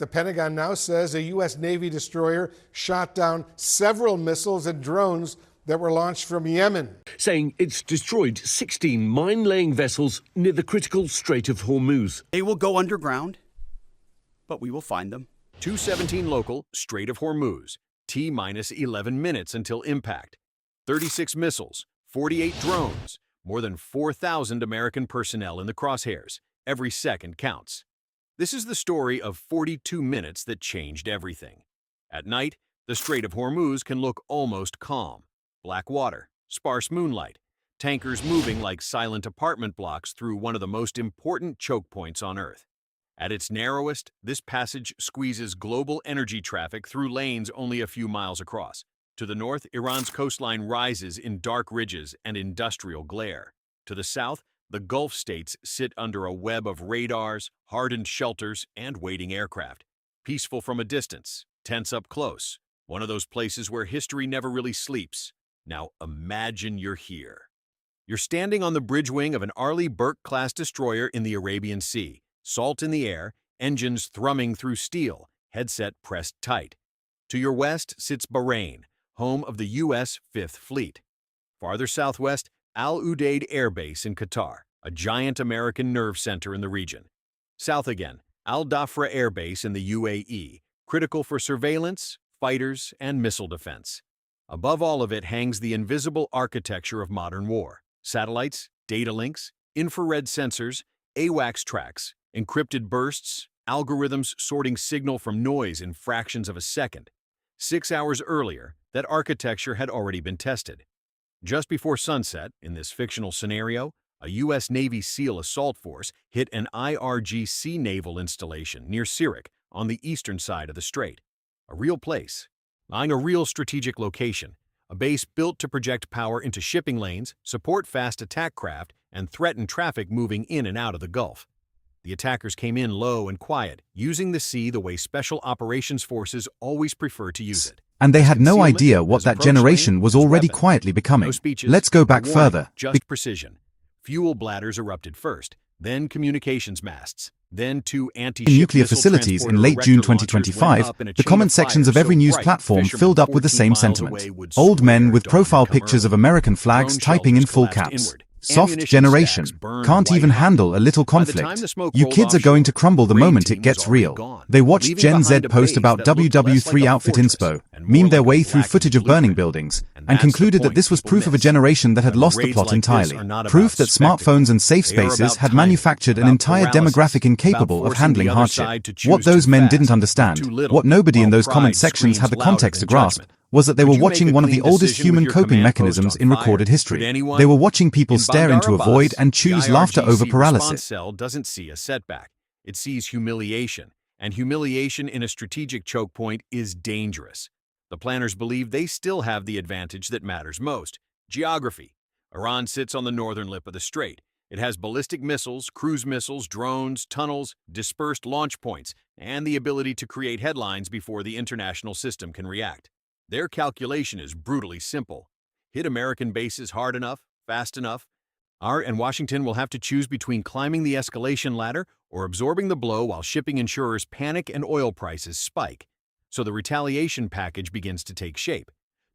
The Pentagon now says a U.S. Navy destroyer shot down several missiles and drones that were launched from Yemen, saying it's destroyed 16 mine-laying vessels near the critical Strait of Hormuz. They will go underground, but we will find them. 2:17 local, Strait of Hormuz, T-minus 11 minutes until impact. 36 missiles, 48 drones, more than 4,000 American personnel in the crosshairs. Every second counts. This is the story of 42 minutes that changed everything. At night, the Strait of Hormuz can look almost calm. Black water, sparse moonlight, tankers moving like silent apartment blocks through one of the most important choke points on Earth. At its narrowest, this passage squeezes global energy traffic through lanes only a few miles across. To the north, Iran's coastline rises in dark ridges and industrial glare. To the south, the Gulf states sit under a web of radars, hardened shelters, and waiting aircraft. Peaceful from a distance, tense up close. One of those places where history never really sleeps. Now imagine you're here. You're standing on the bridge wing of an Arleigh Burke-class destroyer in the Arabian Sea. Salt in the air, engines thrumming through steel, headset pressed tight. To your west sits Bahrain, home of the U.S. Fifth Fleet. Farther southwest, Udeid Air Base in Qatar, a giant American nerve center in the region. South again, Dhafra Air Base in the UAE, critical for surveillance, fighters, and missile defense. Above all of it hangs the invisible architecture of modern war. Satellites, data links, infrared sensors, AWACS tracks, encrypted bursts, algorithms sorting signal from noise in fractions of a second. 6 hours earlier, that architecture had already been tested. Just before sunset, in this fictional scenario, a U.S. Navy SEAL assault force hit an IRGC naval installation near Sirik on the eastern side of the strait. A real place, lying a real strategic location, a base built to project power into shipping lanes, support fast attack craft, and threaten traffic moving in and out of the Gulf. The attackers came in low and quiet, using the sea the way special operations forces always prefer to use it. And they had no idea what that generation was already quietly becoming. No speeches, Let's go back no warning, further. Just precision. Fuel bladders erupted first, then communications masts, then two anti-ship nuclear missile facilities in transporter late June Erector launchers went 2025, up in a the chain comment of sections fire of every so news bright, platform fishermen filled up with the 14 same miles sentiment. away would Old swear men with dawn profile had come pictures of early. American flags Drone typing in shelters full collapsed caps. inward. Soft Ammunition generation. stacks burned Can't even white hot. handle a little By the time conflict. the smoke You rolled kids are going to offshore, crumble the raid moment it team gets was already real. gone, They watched leaving Gen Z behind a post base about that looked less WW3 like a outfit fortress inspo, and more meme their like a way through blackened footage of burning blueprint. buildings, And and that's the concluded that point this was people proof of a miss. generation that had When lost the raids plot like this entirely. are not Proof about that spectacle. smartphones and safe They are spaces about had timing, manufactured an about entire paralysis, demographic incapable about of forcing handling the other hardship. side to What choose those too men fast didn't or understand, too little, what nobody in while those pride comment sections had the screams louder context to than grasp, judgment. was that they Could were you make watching a one of the clean oldest decision human with your coping command post mechanisms on in fire? recorded history. Could anyone? They were watching people In stare into a Bandar void Abbas, and choose the laughter over IRGC paralysis. response cell doesn't see a setback. It sees humiliation, and humiliation in a strategic choke point is dangerous. The planners believe they still have the advantage that matters most: geography. Iran sits on the northern lip of the strait. It has ballistic missiles, cruise missiles, drones, tunnels, dispersed launch points, and the ability to create headlines before the international system can react. Their calculation is brutally simple. Hit American bases hard enough, fast enough. And Washington will have to choose between climbing the escalation ladder or absorbing the blow while shipping insurers panic and oil prices spike. So the retaliation package begins to take shape.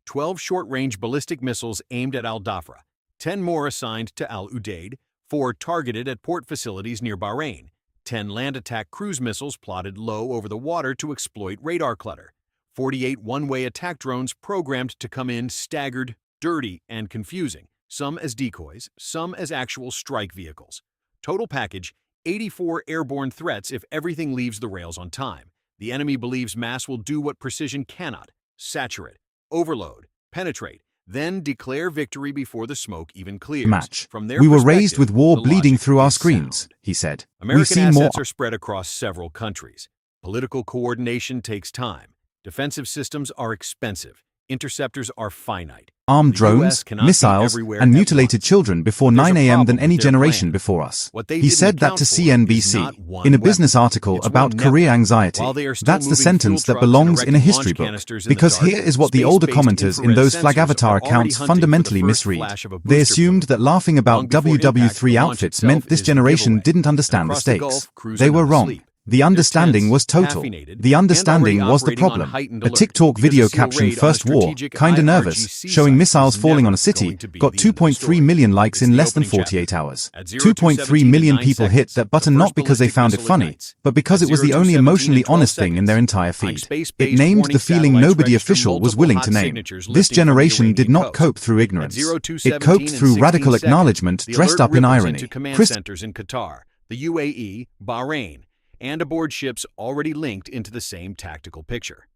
12 short-range ballistic missiles aimed at Dhafra, 10 more assigned to Udeid, 4 targeted at port facilities near Bahrain, 10 land attack cruise missiles plotted low over the water to exploit radar clutter, 48 one-way attack drones programmed to come in staggered, dirty, and confusing, some as decoys, some as actual strike vehicles. Total package, 84 airborne threats if everything leaves the rails on time. The enemy believes mass will do what precision cannot: saturate, overload, penetrate, then declare victory before the smoke even clears. Match. From their We were raised with perspective, war the bleeding logic through our is screens, sound. he said. We've American seen more. assets are spread across several countries. Political coordination takes time. Defensive systems are expensive. Interceptors are finite. Armed The US drones, cannot be missiles, everywhere and at mutilated once. children before There's a 9 a.m. than problem any with their generation plan. before us. What they He didn't said that account to for is CNBC not one in a weapon. business article It's about one career network. anxiety. While they are still That's the moving sentence fuel that trucks and belongs in a erecting history launch book. canisters in the Because dark, here is what the older space-based commenters in infrared those flag sensors are avatar already accounts hunting for the fundamentally first misread. flash of a They booster assumed probe. that laughing Long about before impact, WW3 the launch outfits itself meant this is the generation giveaway. didn't understand the Across the stakes. Gulf, crews They are were not wrong. asleep. The understanding tense, was total. caffeinated, The understanding and was the already operating on problem. heightened A alert TikTok because video a SEAL captioned raid on a First War, strategic kinda nervous, IRGC showing site missiles is falling on a never city, going to be got the end of the 2.3 story. million likes It's in the less than opening 48 chapter. hours. At 0 to 2.3 17 million in 9 people hit seconds, that button the not first because they ballistic found it missile funny, ignites. but because At it was 0 the to only 17 in emotionally 12 honest thing in their seconds, entire five feed. space-based It named warning the feeling satellites nobody register official was multiple willing hot to name. signatures This lifting from the generation did Iranian not coast. cope through At ignorance. 0 to It 17 coped in through 16 radical seconds, acknowledgement the dressed alert up in ripples irony. into command centers in Qatar, the UAE, Bahrain, and aboard ships already linked into the same tactical picture.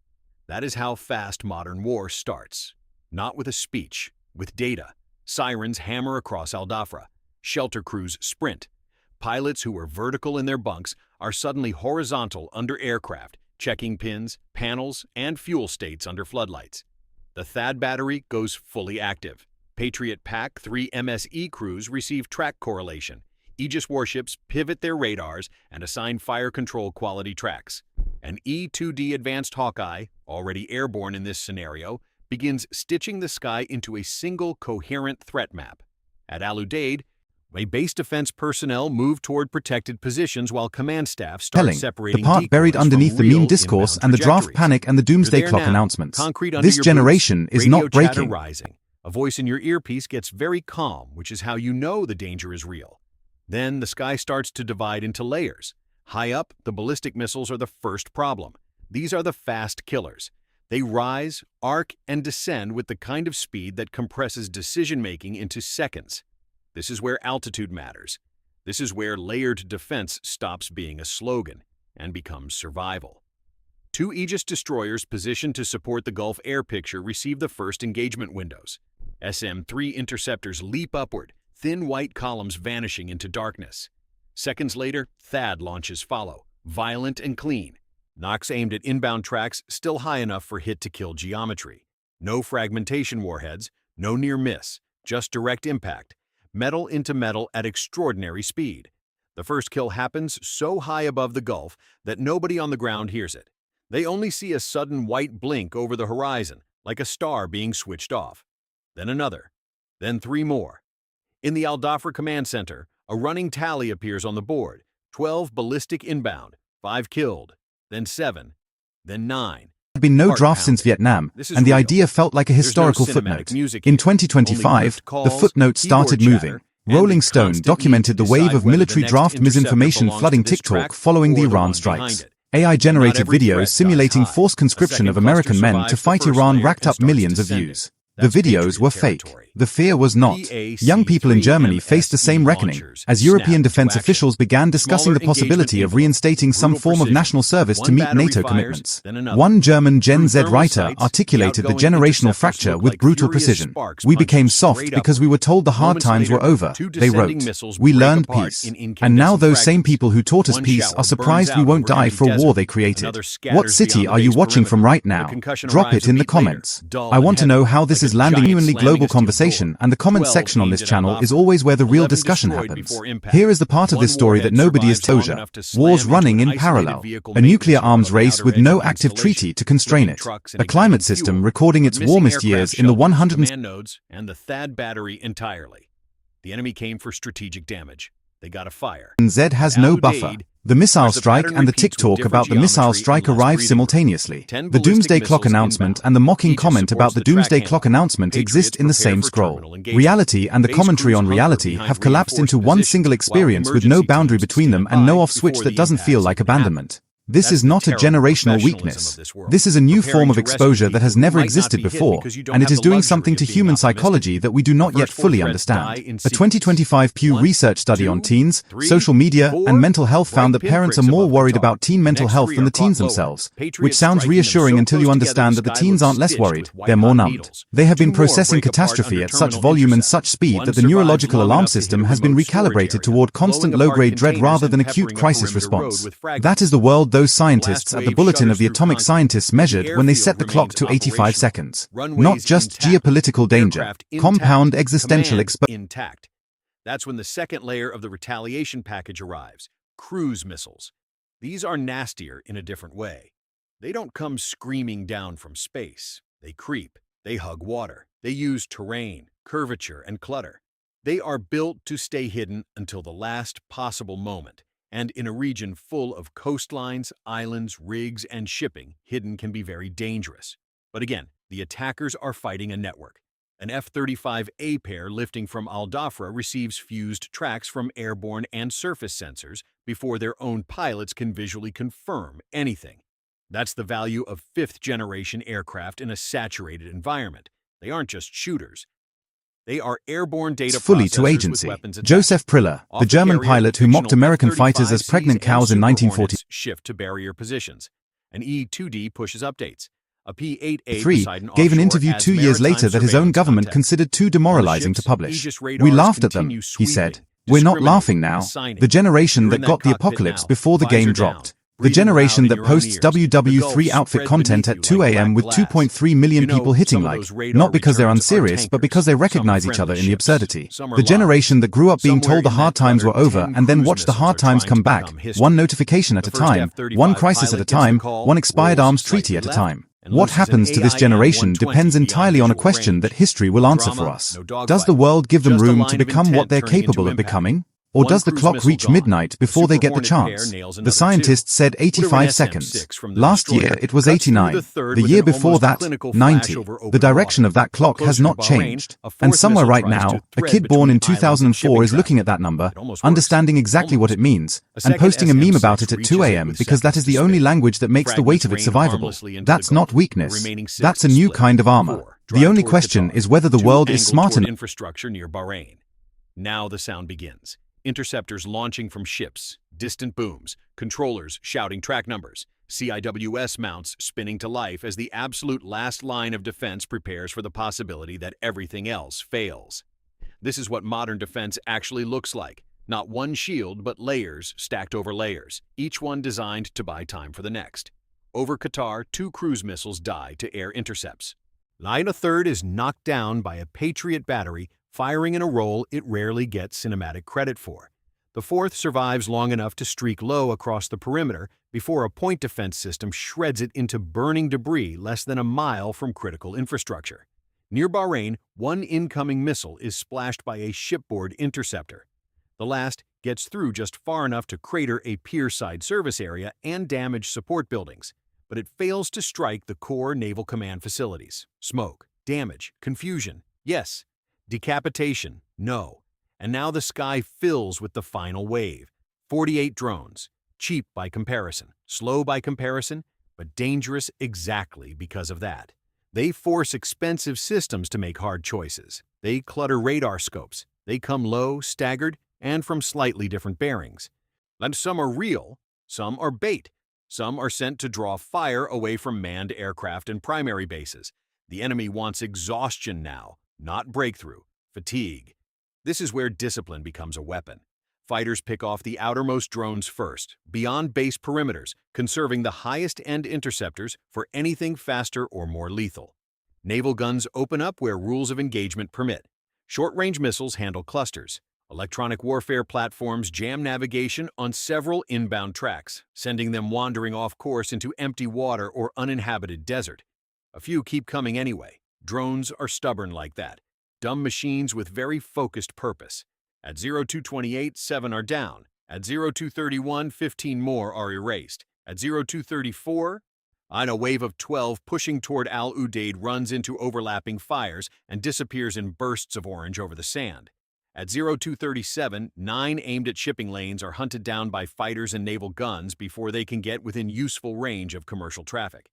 That is how fast modern war starts. Not with a speech, with data. Sirens hammer across Al Dhafra. Shelter crews sprint. Pilots who were vertical in their bunks are suddenly horizontal under aircraft, checking pins, panels, and fuel states under floodlights. The THAAD battery goes fully active. Patriot PAC-3 MSE crews receive track correlation. Aegis warships pivot their radars and assign fire control quality tracks. An E-2D Advanced Hawkeye, already airborne in this scenario, begins stitching the sky into a single coherent threat map. At Al Udeid, base defense personnel move toward protected positions while command staff start Telling, the separating part buried decoys underneath from the meme real discourse inbound and the draft trajectories. panic and the doomsday You're there clock now, announcements. concrete under This your generation boots, is not radio chatter breaking. rising. A voice in your earpiece gets very calm, which is how you know the danger is real. Then the sky starts to divide into layers. High up, the ballistic missiles are the first problem. These are the fast killers. They rise, arc, and descend with the kind of speed that compresses decision-making into seconds. This is where altitude matters. This is where layered defense stops being a slogan and becomes survival. Two Aegis destroyers positioned to support the Gulf air picture receive the first engagement windows. SM-3 interceptors leap upward, thin white columns vanishing into darkness. Seconds later, THAAD launches follow, violent and clean. Knocks aimed at inbound tracks still high enough for hit-to-kill geometry. No fragmentation warheads, no near miss, just direct impact. Metal into metal at extraordinary speed. The first kill happens so high above the Gulf that nobody on the ground hears it. They only see a sudden white blink over the horizon, like a star being switched off. Then another. Then 3 more. In the Al Dhafra command center, a running tally appears on the board. 12 ballistic inbound, 5 killed, then 7, then 9. There had been no Heart draft since pounding. Vietnam, This is and the real. idea felt like a There's no historical cinematic footnote. music In here. 2025, Only ripped the calls, footnote started keyboard moving. chatter, and Rolling the Stone constant documented need the to wave decide of whether military the next draft interceptor misinformation belongs flooding to this TikTok track following the or the Iran one strikes. behind it. AI-generated every threat videos dies simulating high. forced A conscription second of American cluster men survives to the fight first Iran layer racked and up starts millions of descending. views. The That's videos Patriot were fake. territory. The fear was not. PAC-3 Young people in Germany faced the same reckoning launchers as snap European to defense action. officials began discussing Smaller the possibility engagement of reinstating some brutal form of precision. national service to One meet battery NATO fires, commitments. then another. One German Gen Through Z thermal writer sights, articulated the outgoing generational interceptors fracture look with like brutal furious precision. sparks We became punching soft straight because upward. we were told the hard Moments times later, were over. two They descending wrote. missiles We break learned apart peace. in And now incandescent those same fragments. people who taught us One peace shower are surprised burns we out won't over die empty for a war desert. they created. Another What scatters city beyond are the you base watching from perimeter. right The now? concussion Drop arrives it in a the beat later, comments. dull I and want to heavy, know how this like is a landing giant genuinely slamming global a steel conversation, door. and the comment 12 section on aimed this at channel Al is Dhafra. always where the real 11 discussion destroyed happens. before impact. Here is the part of One this story that warhead nobody is survives long closure. enough to slam Wars into running an in isolated parallel. vehicle A nuclear maintenance yard arms on the race outer with edge no of the active treaty installation, to constrain flipping it. trucks and A climate igniting system fuel. recording its Missing warmest aircraft years in the shelters, 100 command nodes, and the THAAD battery entirely. The enemy came for strategic damage. They got a fire. Z has At no Al buffer. Udeid, The missile where the strike pattern and the repeats with TikTok different about the missile geometry strike and less arrive breathing room. simultaneously. 10 The ballistic doomsday clock missiles announcement inbound. and the mocking Aegis comment about supports the the track doomsday clock handling. announcement exist Patriots in the prepare same for scroll. terminal engagement. Reality and the Base commentary crews on hunker reality behind have collapsed into reinforced one positions, single while experience with no emergency boundary teams between them stand and no by off switch before that the doesn't feel impacts like even happen. abandonment. This That's is the not a terrible generational professionalism weakness. of this world. This is a new Preparing form of to rescue exposure that has people who never might not existed be hit before, because you don't and it have is the doing luxury something of to being human optimistic. psychology that we do not The yet first four fully threads die understand. in A sequence. 2025 Pew 1, Research study 2, on teens, 3, social media, 4, and mental health found that bright parents are pinpricks more above worried Qatar. about teen mental Next health three than are the teens caught lower. themselves, Patriots which sounds striking them reassuring so until you close understand together that the the sky teens looks aren't less stitched worried, with white they're more hot numbed. needles. They have been 2 more processing break apart catastrophe under at such terminal volume and intercept. such speed 1 that the survives neurological long alarm enough to hit system a has been remote storage recalibrated area, toward constant blowing apart low-grade dread containers rather and than acute peppering a crisis perimeter road response. with fragments. That is the world those Blast scientists at the wave bulletin of the shudders through atomic concrete. scientists The measured when they set the airfield clock to remains 85 operational. seconds. Runways Not just intact. geopolitical danger, Aircraft intact. compound existential Command exposure. intact. That's when the second layer of the retaliation package arrives. Cruise missiles. These are nastier in a different way. They don't come screaming down from space. They creep. They hug water. They use terrain, curvature, and clutter. They are built to stay hidden until the last possible moment. And in a region full of coastlines, islands, rigs, and shipping, hidden can be very dangerous. But again, the attackers are fighting a network. An F-35A pair lifting from Al Dhafra receives fused tracks from airborne and surface sensors before their own pilots can visually confirm anything. That's the value of fifth-generation aircraft in a saturated environment. They aren't just shooters. They are airborne data Fully to processors with agency. weapons attached. Joseph Priller, the German pilot who mocked American fighters as pregnant cows in 1940. Shift to barrier positions. An E-2D pushes updates. A P-8A 3 gave an interview 2 years later that his own government considered too demoralizing to publish. We laughed at them, he said. We're not laughing now. The generation that got the apocalypse before the game dropped. The generation that posts WW3 outfit content at 2 a.m. with 2.3 million people hitting like, not because they're unserious, but because they recognize each other in the absurdity. The generation that grew up being told the hard times were over and then watched the hard times come back, one notification at a time, one crisis at a time, one expired arms treaty at a time. What happens to this generation depends entirely on a question that history will answer for us. Does the world give them room to become what they're capable of becoming? Or does the clock reach midnight before they get the chance? The scientists said 85 seconds. Last year it was 89. The year before that, 90. The direction of that clock has not changed. And somewhere right now, a kid born in 2004 is looking at that number, understanding exactly what it means, and posting a meme about it at 2 a.m. because that is the only language that makes the weight of it survivable. That's not weakness. That's a new kind of armor. The only question is whether the world is smart enough. Infrastructure near Bahrain. Now the sound begins. Interceptors launching from ships, distant booms, controllers shouting track numbers, CIWS mounts spinning to life as the absolute last line of defense prepares for the possibility that everything else fails. This is what modern defense actually looks like. Not one shield, but layers stacked over layers, each one designed to buy time for the next. Over Qatar, 2 cruise missiles die to air intercepts. A third is knocked down by a Patriot battery firing in a role it rarely gets cinematic credit for. The 4th survives long enough to streak low across the perimeter before a point defense system shreds it into burning debris less than a mile from critical infrastructure. Near Bahrain, 1 incoming missile is splashed by a shipboard interceptor. The last gets through just far enough to crater a pier-side service area and damage support buildings, but it fails to strike the core naval command facilities. Smoke, damage, confusion, yes. Decapitation, no. And now the sky fills with the final wave. 48 drones. Cheap by comparison, slow by comparison, but dangerous exactly because of that. They force expensive systems to make hard choices. They clutter radar scopes. They come low, staggered, and from slightly different bearings. And some are real, some are bait. Some are sent to draw fire away from manned aircraft and primary bases. The enemy wants exhaustion now, not breakthrough, fatigue. This is where discipline becomes a weapon. Fighters pick off the outermost drones first, beyond base perimeters, conserving the highest-end interceptors for anything faster or more lethal. Naval guns open up where rules of engagement permit. Short-range missiles handle clusters. Electronic warfare platforms jam navigation on several inbound tracks, sending them wandering off course into empty water or uninhabited desert. A few keep coming anyway. Drones are stubborn like that. Dumb machines with very focused purpose. At 0228, 7 are down. At 0231, 15 more are erased. At 0234, a wave of 12 pushing toward Al Udeid runs into overlapping fires and disappears in bursts of orange over the sand. At 0237, 9 aimed at shipping lanes are hunted down by fighters and naval guns before they can get within useful range of commercial traffic.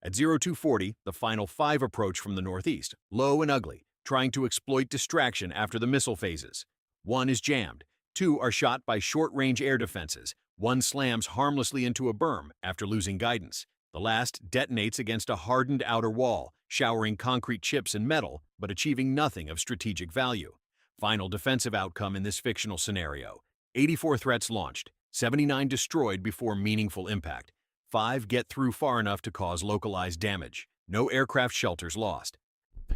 At 0240, the final 5 approach from the northeast, low and ugly, trying to exploit distraction after the missile phases. 1 is jammed, 2 are shot by short-range air defenses, 1 slams harmlessly into a berm after losing guidance. The last detonates against a hardened outer wall, showering concrete chips and metal, but achieving nothing of strategic value. Final defensive outcome in this fictional scenario: 84 threats launched, 79 destroyed before meaningful impact. 5 get through far enough to cause localized damage. No aircraft shelters lost.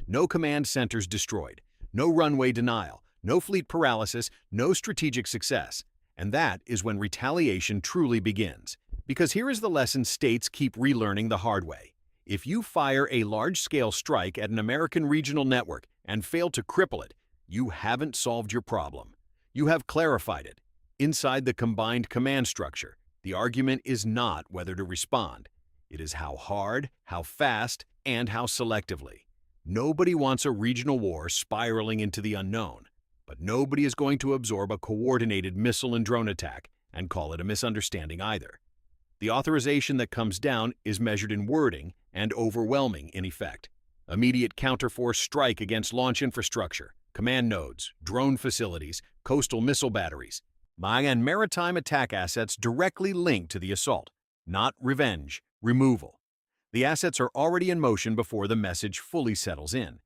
No command centers destroyed. No runway denial. No fleet paralysis. No strategic success. And that is when retaliation truly begins. Because here is the lesson states keep relearning the hard way. If you fire a large-scale strike at an American regional network and fail to cripple it, you haven't solved your problem. You have clarified it. Inside the combined command structure, the argument is not whether to respond. It is how hard, how fast, and how selectively. Nobody wants a regional war spiraling into the unknown, but nobody is going to absorb a coordinated missile and drone attack and call it a misunderstanding either. The authorization that comes down is measured in wording and overwhelming in effect. Immediate counterforce strike against launch infrastructure, command nodes, drone facilities, coastal missile batteries, and maritime attack assets directly linked to the assault. Not revenge, removal. The assets are already in motion before the message fully settles in.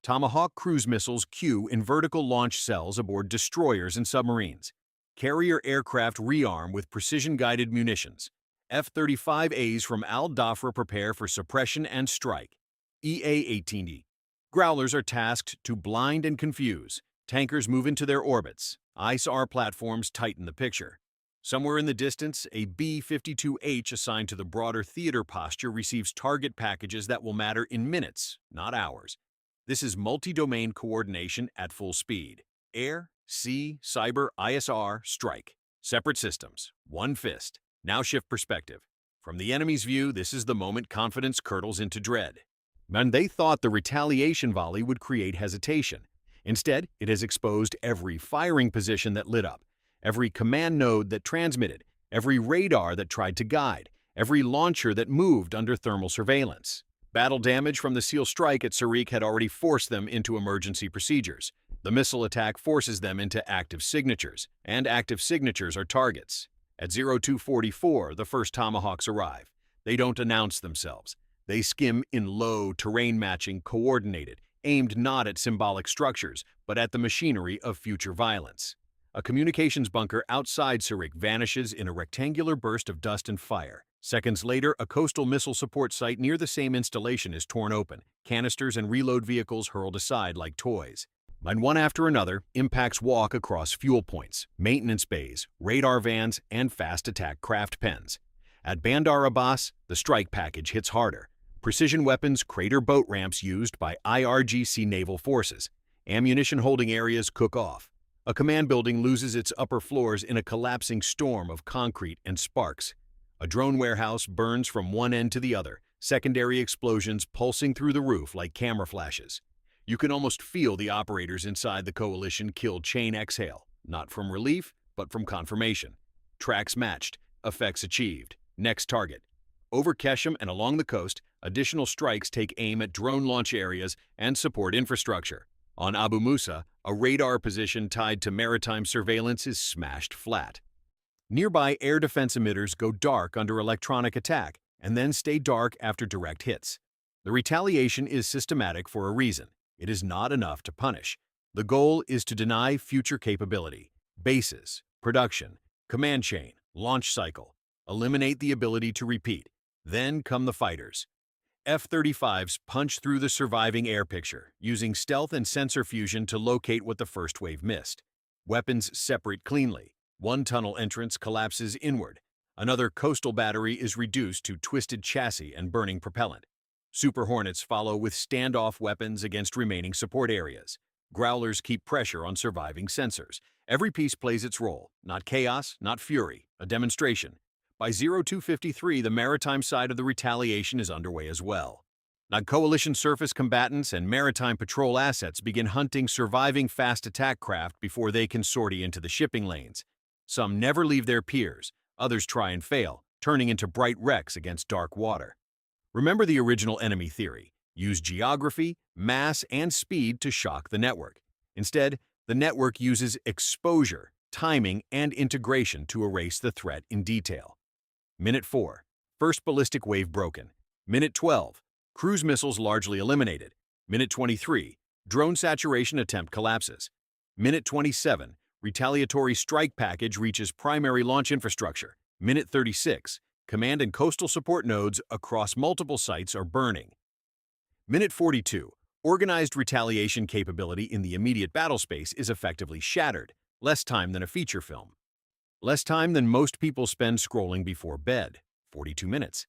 Tomahawk cruise missiles queue in vertical launch cells aboard destroyers and submarines. Carrier aircraft rearm with precision-guided munitions. F-35As from Al Dhafra prepare for suppression and strike. EA-18D. Growlers are tasked to blind and confuse. Tankers move into their orbits. ISR platforms tighten the picture. Somewhere in the distance, a B-52H assigned to the broader theater posture receives target packages that will matter in minutes, not hours. This is multi-domain coordination at full speed. Air, sea, cyber, ISR, strike. Separate systems. One fist. Now shift perspective. From the enemy's view, this is the moment confidence curdles into dread. And they thought the retaliation volley would create hesitation. Instead, it has exposed every firing position that lit up, every command node that transmitted, every radar that tried to guide, every launcher that moved under thermal surveillance. Battle damage from the SEAL strike at Sirik had already forced them into emergency procedures. The missile attack forces them into active signatures, and active signatures are targets. At 0244, the first Tomahawks arrive. They don't announce themselves. They skim in low, terrain-matching, coordinated, aimed not at symbolic structures, but at the machinery of future violence. A communications bunker outside Sirik vanishes in a rectangular burst of dust and fire. Seconds later, a coastal missile support site near the same installation is torn open, canisters and reload vehicles hurled aside like toys. And one after another, impacts walk across fuel points, maintenance bays, radar vans, and fast attack craft pens. At Bandar Abbas, the strike package hits harder. Precision weapons crater boat ramps used by IRGC naval forces. Ammunition holding areas cook off. A command building loses its upper floors in a collapsing storm of concrete and sparks. A drone warehouse burns from one end to the other, secondary explosions pulsing through the roof like camera flashes. You can almost feel the operators inside the coalition kill chain exhale, not from relief, but from confirmation. Tracks matched, effects achieved. Next target. Over Keshem and along the coast, additional strikes take aim at drone launch areas and support infrastructure. On Abu Musa, a radar position tied to maritime surveillance is smashed flat. Nearby air defense emitters go dark under electronic attack and then stay dark after direct hits. The retaliation is systematic for a reason. It is not enough to punish. The goal is to deny future capability, bases, production, command chain, launch cycle, eliminate the ability to repeat. Then come the fighters. F-35s punch through the surviving air picture, using stealth and sensor fusion to locate what the first wave missed. Weapons separate cleanly. One tunnel entrance collapses inward. Another coastal battery is reduced to twisted chassis and burning propellant. Super Hornets follow with standoff weapons against remaining support areas. Growlers keep pressure on surviving sensors. Every piece plays its role. Not chaos, not fury. A demonstration. By 0253, the maritime side of the retaliation is underway as well. Now, coalition surface combatants and maritime patrol assets begin hunting surviving fast attack craft before they can sortie into the shipping lanes. Some never leave their piers, others try and fail, turning into bright wrecks against dark water. Remember the original enemy theory: use geography, mass, and speed to shock the network. Instead, the network uses exposure, timing, and integration to erase the threat in detail. Minute 4. First ballistic wave broken. Minute 12. Cruise missiles largely eliminated. Minute 23. Drone saturation attempt collapses. Minute 27. Retaliatory strike package reaches primary launch infrastructure. Minute 36. Command and coastal support nodes across multiple sites are burning. Minute 42. Organized retaliation capability in the immediate battle space is effectively shattered. Less time than a feature film. Less time than most people spend scrolling before bed, 42 minutes.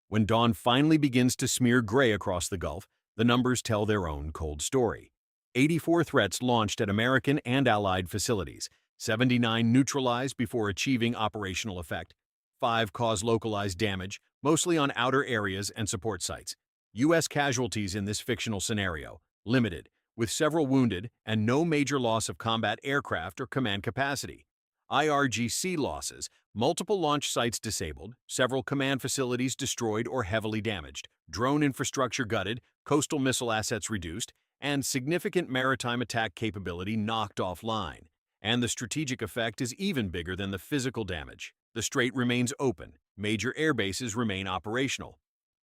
When dawn finally begins to smear gray across the Gulf, the numbers tell their own cold story. 84 threats launched at American and Allied facilities, 79 neutralized before achieving operational effect. 5 caused localized damage, mostly on outer areas and support sites. U.S. casualties in this fictional scenario, limited, with several wounded and no major loss of combat aircraft or command capacity. IRGC losses, multiple launch sites disabled, several command facilities destroyed or heavily damaged, drone infrastructure gutted, coastal missile assets reduced, and significant maritime attack capability knocked offline. And the strategic effect is even bigger than the physical damage. The strait remains open, major air bases remain operational,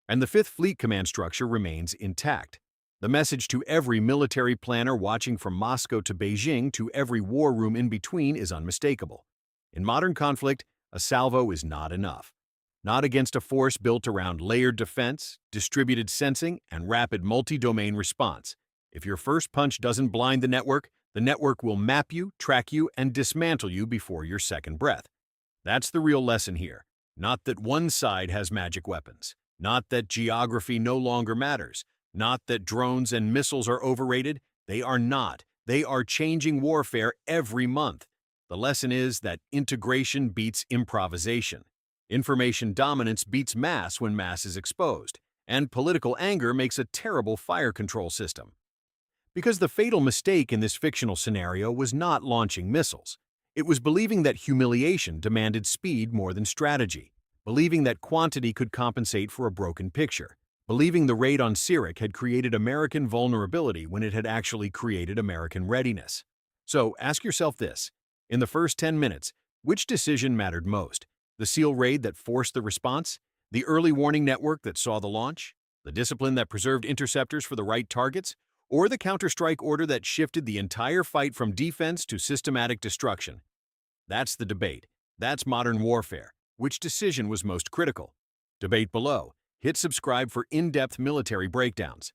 and the 5th Fleet Command structure remains intact. The message to every military planner watching from Moscow to Beijing to every war room in between is unmistakable. In modern conflict, a salvo is not enough. Not against a force built around layered defense, distributed sensing, and rapid multi-domain response. If your first punch doesn't blind the network will map you, track you, and dismantle you before your second breath. That's the real lesson here. Not that one side has magic weapons. Not that geography no longer matters. Not that drones and missiles are overrated. They are not. They are changing warfare every month. The lesson is that integration beats improvisation. Information dominance beats mass when mass is exposed. And political anger makes a terrible fire control system. Because the fatal mistake in this fictional scenario was not launching missiles. It was believing that humiliation demanded speed more than strategy, believing that quantity could compensate for a broken picture, believing the raid on Sirik had created American vulnerability when it had actually created American readiness. So ask yourself this, in the first 10 minutes, which decision mattered most? The SEAL raid that forced the response? The early warning network that saw the launch? The discipline that preserved interceptors for the right targets? Or the counterstrike order that shifted the entire fight from defense to systematic destruction? That's the debate. That's modern warfare. Which decision was most critical? Debate below. Hit subscribe for in-depth military breakdowns.